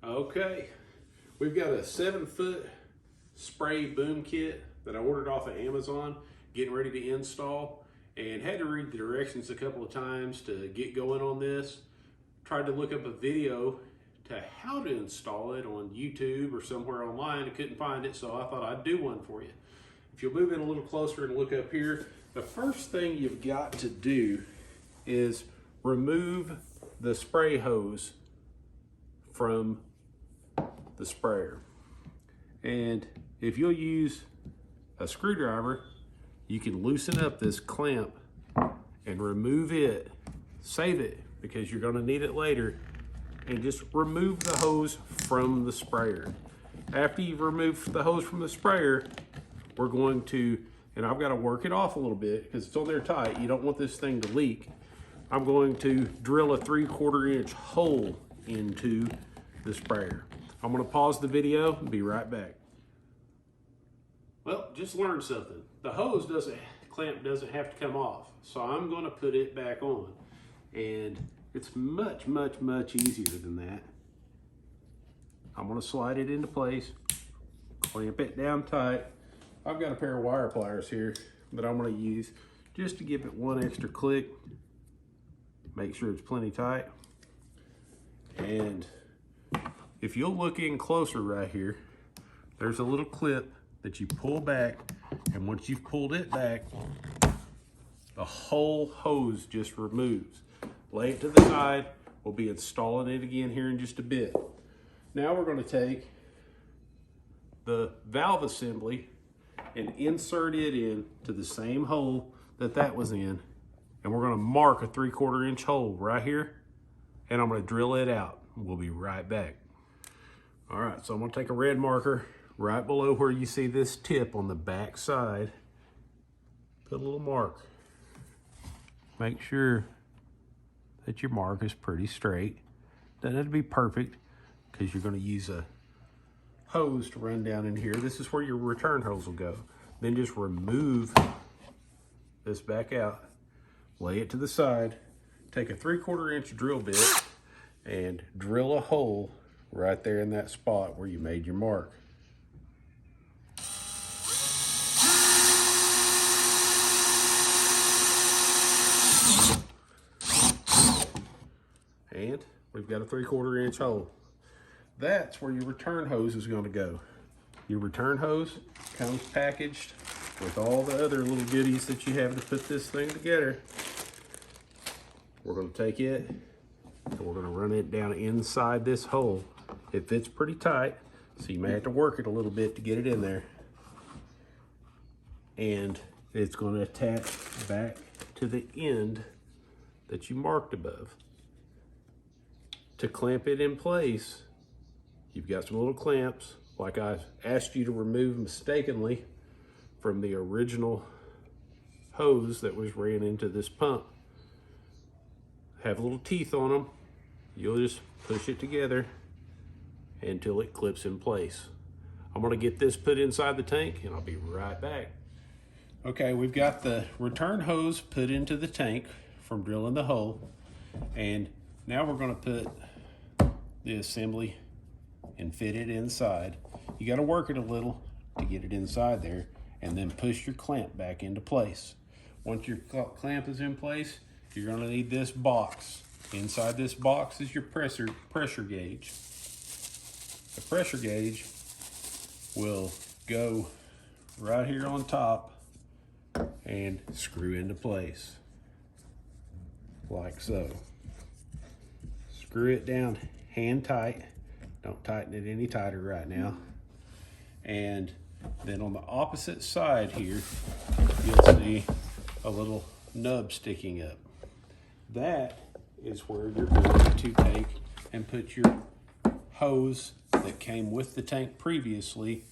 Okay, we've got a 7-foot spray boom kit that I ordered off of Amazon, getting ready to install, and had to read the directions a couple of times to get going on this. Tried to look up a video to how to install it on YouTube or somewhere online. I couldn't find it, so I thought I'd do one for you. If you'll move in a little closer and look up here, the first thing you've got to do is remove the spray hose from the sprayer. And if you'll use a screwdriver, you can loosen up this clamp and remove it. Save it because you're going to need it later, and just remove the hose from the sprayer. After you've removed the hose from the sprayer, we're going to, and I've got to work it off a little bit because it's on there tight. You don't want this thing to leak. I'm going to drill a 3/4 inch hole into the sprayer. I'm going to pause the video and be right back. Well, just learned something. The hose clamp doesn't have to come off, so I'm going to put it back on, and it's much easier than that. I'm going to slide it into place, clamp it down tight. I've got a pair of wire pliers here that I'm going to use just to give it one extra click. Make sure it's plenty tight. And if you'll look in closer right here, there's a little clip that you pull back, and once you've pulled it back, the whole hose just removes. Lay it to the side. We'll be installing it again here in just a bit. Now we're going to take the valve assembly and insert it into the same hole that was in, and we're going to mark a 3/4 inch hole right here, and I'm going to drill it out. We'll be right back. All right, so I'm going to take a red marker right below where you see this tip on the back side. Put a little mark. Make sure that your mark is pretty straight. Doesn't have to be perfect because you're going to use a hose to run down in here. This is where your return hose will go. Then just remove this back out, lay it to the side, take a 3/4 inch drill bit and drill a hole right there in that spot where you made your mark. And we've got a 3/4 inch hole. That's where your return hose is going to go. Your return hose comes packaged with all the other little goodies that you have to put this thing together. We're going to take it and we're going to run it down inside this hole. It fits pretty tight, so you may have to work it a little bit to get it in there. And it's going to attach back to the end that you marked above. To clamp it in place, you've got some little clamps like I asked you to remove mistakenly from the original hose that was ran into this pump. Have little teeth on them. You'll just push it together until it clips in place. I'm going to get this put inside the tank and I'll be right back. Okay, we've got the return hose put into the tank from drilling the hole, and now we're going to put the assembly and fit it inside. You got to work it a little to get it inside there, and then push your clamp back into place. Once your clamp is in place, you're going to need this box. Inside this box is your pressure gauge. The pressure gauge will go right here on top and screw into place like so. Screw it down hand tight. Don't tighten it any tighter right now. And then on the opposite side here, you'll see a little nub sticking up. That is where you're going to take and put your hose that came with the tank previously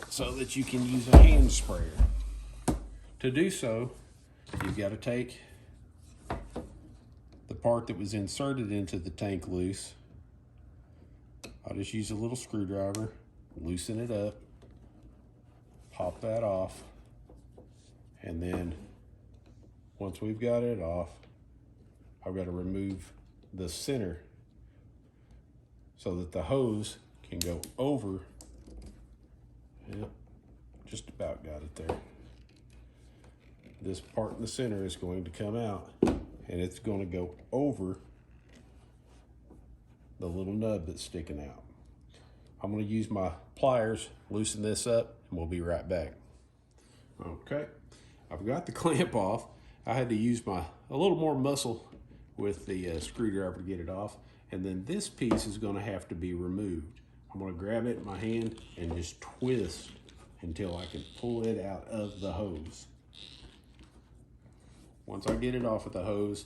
so that you can use a hand sprayer. To do so, you've got to take the part that was inserted into the tank loose. I'll just use a little screwdriver, loosen it up, pop that off, and then once we've got it off, I've got to remove the center so that the hose can go over. Yep, just about got it there. This part in the center is going to come out, and it's going to go over the little nub that's sticking out. I'm going to use my pliers, loosen this up, and we'll be right back. Okay, I've got the clamp off. I had to use a little more muscle with the screwdriver to get it off, and then this piece is going to have to be removed. I'm going to grab it in my hand and just twist until I can pull it out of the hose. Once I get it off of the hose,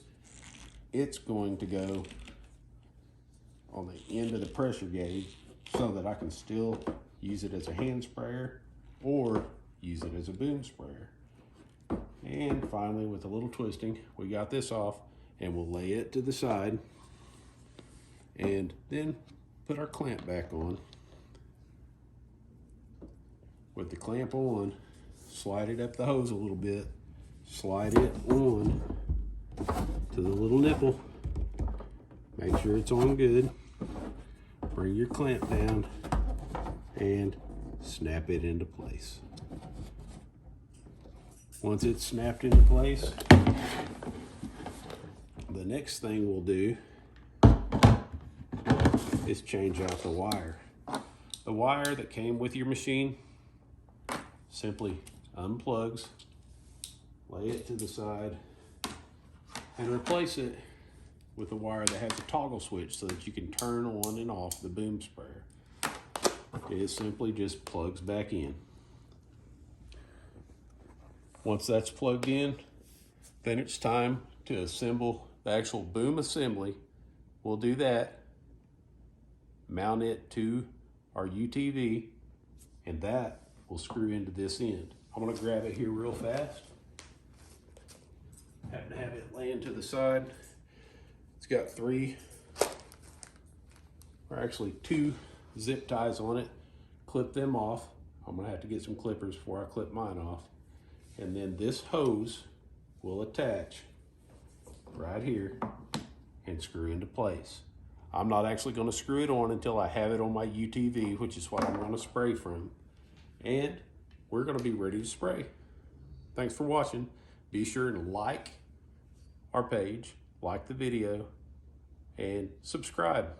it's going to go on the end of the pressure gauge so that I can still use it as a hand sprayer or use it as a boom sprayer. And finally, with a little twisting, we got this off, and we'll lay it to the side and then put our clamp back on. With the clamp on, slide it up the hose a little bit, slide it on to the little nipple. Make sure it's on good. Bring your clamp down and snap it into place. Once it's snapped into place, the next thing we'll do is change out the wire. The wire that came with your machine simply unplugs, lay it to the side, and replace it with a wire that has a toggle switch so that you can turn on and off the boom sprayer. It simply just plugs back in. Once that's plugged in, then it's time to assemble the actual boom assembly. We'll do that, mount it to our UTV, and that will screw into this end. I'm gonna grab it here real fast. Happen to have it laying to the side. It's got two zip ties on it. Clip them off. I'm gonna have to get some clippers before I clip mine off. And then this hose will attach right here and screw into place. I'm not actually gonna screw it on until I have it on my UTV, which is what I'm gonna spray from. And we're gonna be ready to spray. Thanks for watching. Be sure to like our page, like the video, and subscribe.